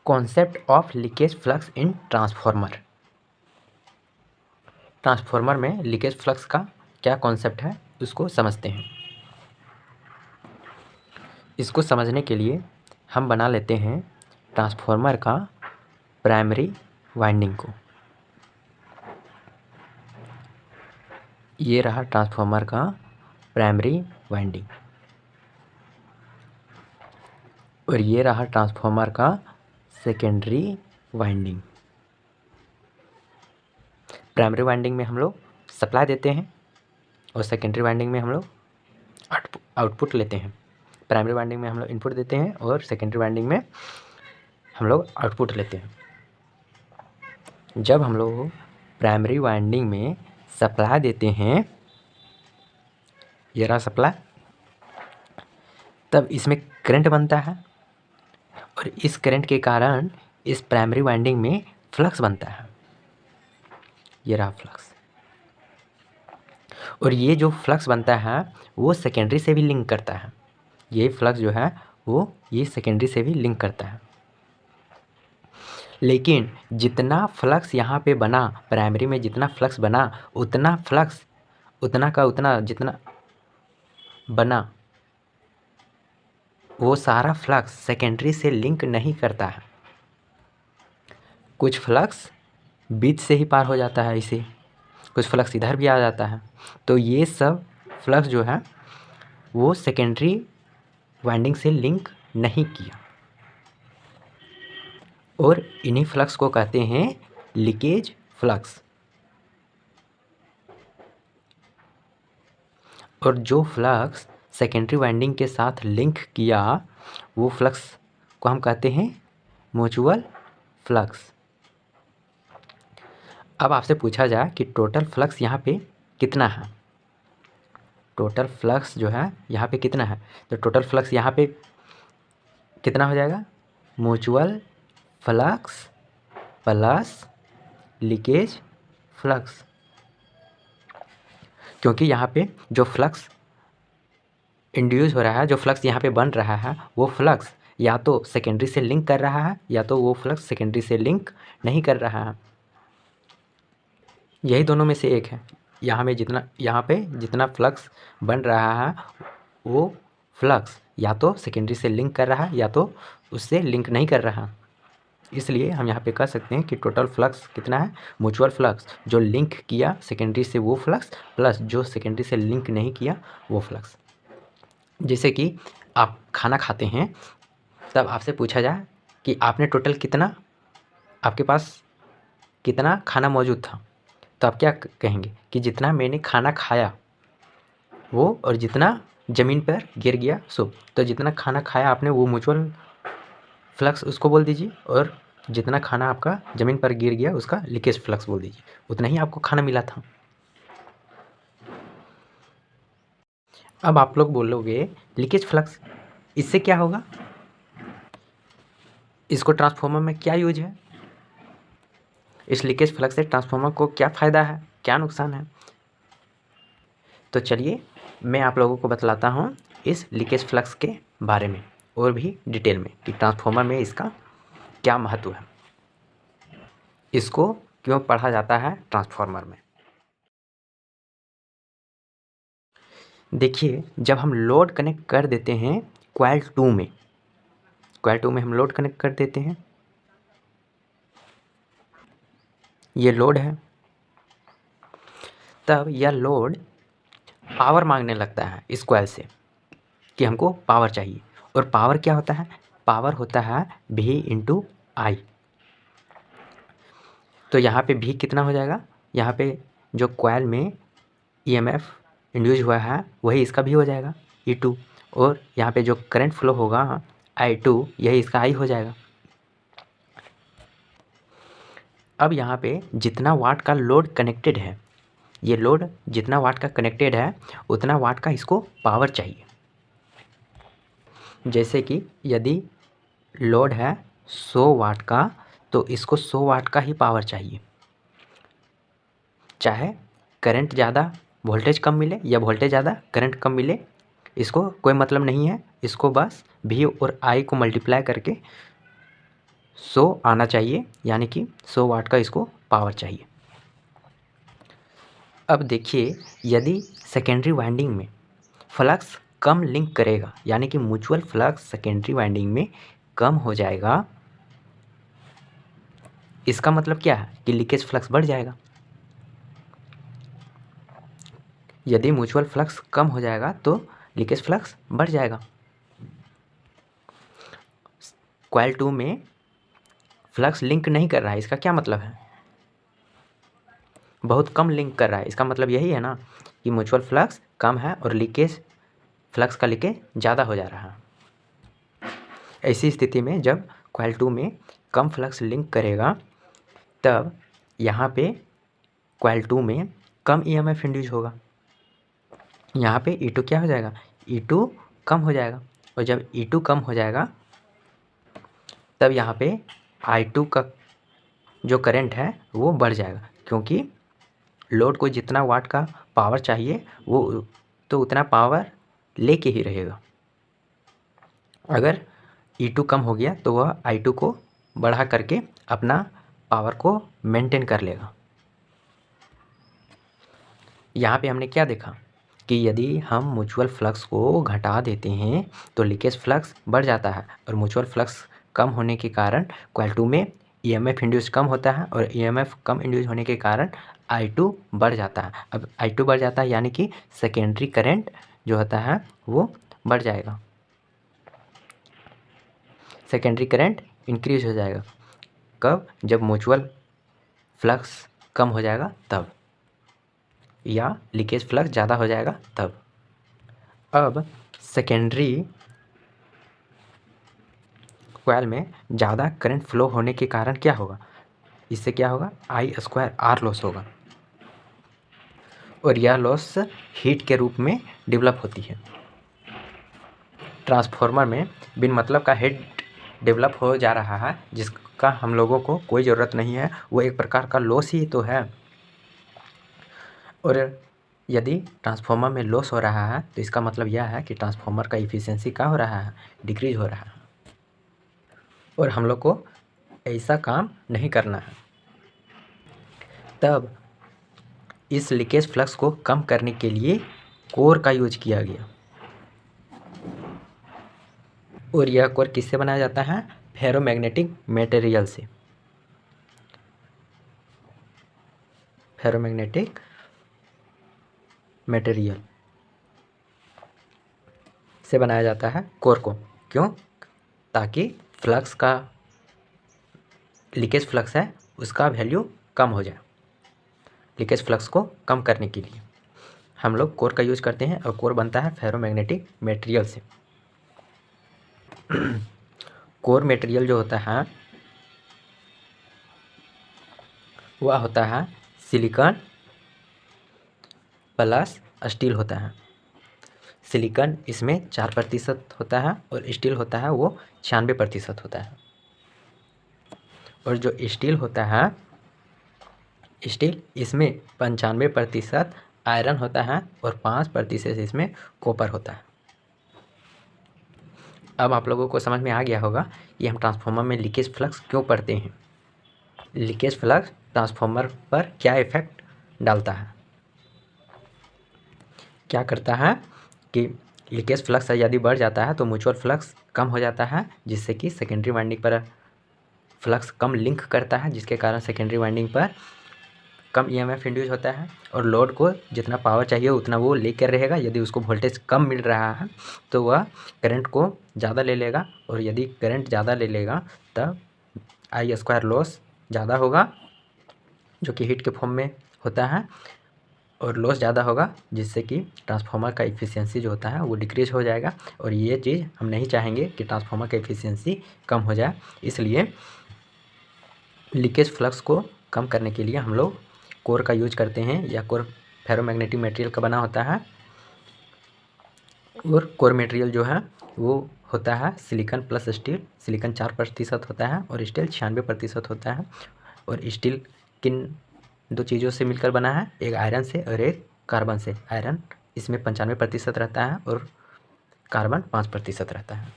Concept of leakage flux in transformer. Transformer में leakage flux का क्या कॉन्सेप्ट है उसको समझते हैं। इसको समझने के लिए हम बना लेते हैं ट्रांसफॉर्मर का प्राइमरी वाइंडिंग को। ये रहा ट्रांसफॉर्मर का प्राइमरी वाइंडिंग और ये रहा ट्रांसफॉर्मर का सेकेंडरी वाइंडिंग। प्राइमरी वाइंडिंग में हम लोग सप्लाई देते हैं और सेकेंडरी वाइंडिंग में हम लोग आउटपुट लेते हैं। प्राइमरी वाइंडिंग में हम लोग इनपुट देते हैं और सेकेंडरी वाइंडिंग में हम लोग आउटपुट लेते हैं। जब हम लोग प्राइमरी वाइंडिंग में सप्लाई देते हैं, ये रहा सप्लाई, तब इसमें करंट बनता है और इस करंट के कारण इस प्राइमरी वाइंडिंग में फ्लक्स बनता है। ये रहा फ्लक्स और ये जो फ्लक्स बनता है वो सेकेंडरी से भी लिंक करता है। ये फ्लक्स जो है वो ये सेकेंडरी से भी लिंक करता है। लेकिन जितना फ्लक्स यहाँ पे बना, प्राइमरी में जितना फ्लक्स बना, उतना फ्लक्स उतना का उतना जितना बना वो सारा फ्लक्स सेकेंडरी से लिंक नहीं करता है। कुछ फ्लक्स बीच से ही पार हो जाता है, इसे कुछ फ्लक्स इधर भी आ जाता है। तो ये सब फ्लक्स जो है वो सेकेंडरी वाइंडिंग से लिंक नहीं किया और इन्हीं फ्लक्स को कहते हैं लीकेज फ्लक्स। और जो फ्लक्स सेकेंडरी वाइंडिंग के साथ लिंक किया वो फ्लक्स को हम कहते हैं म्यूचुअल फ्लक्स। अब आपसे पूछा जाए कि टोटल फ्लक्स यहाँ पे कितना है, टोटल फ्लक्स जो है यहाँ पे कितना है, तो टोटल फ्लक्स यहाँ पे कितना हो जाएगा, mutual flux plus leakage flux. क्योंकि यहाँ पे जो फ्लक्स इंड्यूस हो रहा है, जो फ्लक्स यहाँ पे बन रहा है, वो फ्लक्स या तो सेकेंडरी से लिंक कर रहा है या तो वो फ्लक्स सेकेंडरी से लिंक नहीं कर रहा है। यही दोनों में से एक है। यहाँ पे जितना फ्लक्स बन रहा है वो फ्लक्स या तो सेकेंडरी से लिंक कर रहा है या तो उससे लिंक नहीं कर रहा। इसलिए हम यहाँ पे कह सकते हैं कि टोटल फ्लक्स कितना है, म्यूचुअल फ्लक्स जो लिंक किया सेकेंडरी से वो फ्लक्स प्लस जो सेकेंडरी से लिंक नहीं किया वो फ्लक्स। जैसे कि आप खाना खाते हैं, तब आपसे पूछा जाए कि आपने टोटल कितना, आपके पास कितना खाना मौजूद था, तो आप क्या कहेंगे कि जितना मैंने खाना खाया वो और जितना ज़मीन पर गिर गया सो। तो जितना खाना खाया आपने वो म्यूचुअल फ्लक्स उसको बोल दीजिए और जितना खाना आपका ज़मीन पर गिर गया उसका लीकेज फ्लक्स बोल दीजिए। उतना ही आपको खाना मिला था। अब आप लोग बोलोगे लीकेज फ्लक्स, इससे क्या होगा, इसको ट्रांसफार्मर में क्या यूज है, इस लीकेज फ्लक्स से ट्रांसफार्मर को क्या फ़ायदा है, क्या नुकसान है। तो चलिए मैं आप लोगों को बतलाता हूँ इस लीकेज फ्लक्स के बारे में और भी डिटेल में कि ट्रांसफार्मर में इसका क्या महत्व है, इसको क्यों पढ़ा जाता है ट्रांसफार्मर में। देखिए, जब हम लोड कनेक्ट कर देते हैं कॉइल 2 में हम लोड कनेक्ट कर देते हैं, ये लोड है, तब यह लोड पावर मांगने लगता है इस कॉइल से कि हमको पावर चाहिए। और पावर क्या होता है, पावर होता है V/I। तो यहाँ पे V कितना हो जाएगा, यहाँ पे जो कॉइल में EMF इंड्यूस हुआ है वही इसका भी हो जाएगा E2, और यहाँ पे जो करंट फ्लो होगा I2 यही इसका I हो जाएगा। अब यहाँ पे जितना वाट का लोड कनेक्टेड है, ये लोड जितना वाट का कनेक्टेड है उतना वाट का इसको पावर चाहिए। जैसे कि यदि लोड है 100 वाट का तो इसको 100 वाट का ही पावर चाहिए, चाहे करंट ज़्यादा वोल्टेज कम मिले या वोल्टेज ज़्यादा करंट कम मिले, इसको कोई मतलब नहीं है। इसको बस V और I को मल्टीप्लाई करके 100 आना चाहिए, यानी कि 100 वाट का इसको पावर चाहिए। अब देखिए, यदि सेकेंडरी वाइंडिंग में फ्लक्स कम लिंक करेगा, यानी कि म्यूचुअल फ्लक्स सेकेंडरी वाइंडिंग में कम हो जाएगा, इसका मतलब क्या है कि लीकेज फ्लक्स बढ़ जाएगा। यदि म्यूचुअल फ्लक्स कम हो जाएगा तो लीकेज फ्लक्स बढ़ जाएगा। कॉइल 2 में फ्लक्स लिंक नहीं कर रहा है, इसका क्या मतलब है, बहुत कम लिंक कर रहा है। इसका मतलब यही है ना कि म्यूचुअल फ्लक्स कम है और लीकेज फ्लक्स का लीकेज ज़्यादा हो जा रहा है। ऐसी स्थिति में जब कॉइल 2 में कम फ्लक्स लिंक करेगा, तब यहाँ पे कॉइल 2 में कम ईएमएफ इंड्यूस होगा। यहाँ पे E2 क्या हो जाएगा, E2 कम हो जाएगा, और जब E2 कम हो जाएगा तब यहाँ पे I2 का जो करंट है वो बढ़ जाएगा, क्योंकि लोड को जितना वाट का पावर चाहिए वो तो उतना पावर लेके ही रहेगा। अगर E2 कम हो गया तो वह I2 को बढ़ा करके अपना पावर को मेंटेन कर लेगा। यहाँ पे हमने क्या देखा कि यदि हम म्यूचुअल फ्लक्स को घटा देते हैं तो लीकेज फ्लक्स बढ़ जाता है, और म्यूचुअल फ्लक्स कम होने के कारण कॉइल 2 में ईएमएफ इंड्यूस कम होता है, और ईएमएफ कम इंड्यूस होने के कारण I2 बढ़ जाता है। अब I2 बढ़ जाता है यानी कि सेकेंडरी करंट जो होता है वो बढ़ जाएगा, सेकेंडरी करंट इंक्रीज हो जाएगा। कब, जब म्यूचुअल फ्लक्स कम हो जाएगा तब, या लीकेज फ्लक्स ज़्यादा हो जाएगा तब। अब सेकेंडरी कॉइल में ज़्यादा करंट फ्लो होने के कारण क्या होगा, इससे क्या होगा, I² लॉस होगा, और यह लॉस हीट के रूप में डेवलप होती है। ट्रांसफार्मर में बिन मतलब का हीट डेवलप हो जा रहा है, जिसका हम लोगों को कोई ज़रूरत नहीं है, वो एक प्रकार का लॉस ही तो है। और यदि ट्रांसफार्मर में लॉस हो रहा है तो इसका मतलब यह है कि ट्रांसफार्मर का इफ़िशियंसी क्या हो रहा है, डिक्रीज हो रहा है, और हम लोग को ऐसा काम नहीं करना है। तब इस लीकेज फ्लक्स को कम करने के लिए कोर का यूज किया गया, और यह कोर किससे बनाया जाता है, फेरोमैग्नेटिक मटेरियल से। फेरोमैग्नेटिक मटेरियल से बनाया जाता है कोर को, क्यों, ताकि फ्लक्स का लीकेज फ्लक्स है उसका वैल्यू कम हो जाए। लीकेज फ्लक्स को कम करने के लिए हम लोग कोर का यूज करते हैं, और कोर बनता है फेरोमैग्नेटिक मटेरियल से। कोर मटेरियल जो होता है वह होता है सिलिकॉन प्लस स्टील होता है। सिलिकॉन इसमें 4% होता है, और स्टील होता है वो 96% होता है। और जो स्टील होता है, स्टील इसमें 95% आयरन होता है, और 5% इसमें कॉपर होता है। अब आप लोगों को समझ में आ गया होगा कि हम ट्रांसफार्मर में लीकेज फ्लक्स क्यों पढ़ते हैं, लीकेज फ्लक्स ट्रांसफार्मर पर क्या इफ़ेक्ट डालता है। क्या करता है कि लीकेज फ्लक्स यदि बढ़ जाता है तो म्यूचुअल फ्लक्स कम हो जाता है, जिससे कि सेकेंडरी वाइंडिंग पर फ्लक्स कम लिंक करता है, जिसके कारण सेकेंडरी वाइंडिंग पर कम ईएमएफ इंड्यूस होता है, और लोड को जितना पावर चाहिए उतना वो लेकर रहेगा। यदि उसको वोल्टेज कम मिल रहा है तो वह करंट को ज़्यादा ले लेगा, और यदि करंट ज़्यादा ले लेगा तब I² लॉस ज़्यादा होगा, जो कि हीट के फॉर्म में होता है, और लॉस ज़्यादा होगा, जिससे कि ट्रांसफार्मर का इफ़िशियंसी जो होता है वो डिक्रीज हो जाएगा। और ये चीज़ हम नहीं चाहेंगे कि ट्रांसफार्मर का इफ़िशियंसी कम हो जाए, इसलिए लीकेज फ्लक्स को कम करने के लिए हम लोग कोर का यूज करते हैं। या कोर फेरोमैग्नेटिक मटेरियल का बना होता है, और कोर मटेरियल जो है वो होता है सिलिकॉन प्लस स्टील। सिलिकॉन 4% होता है और स्टील 96% होता है। और स्टील किन दो चीज़ों से मिलकर बना है, एक आयरन से और एक कार्बन से। आयरन इसमें 95% रहता है और कार्बन 5% रहता है।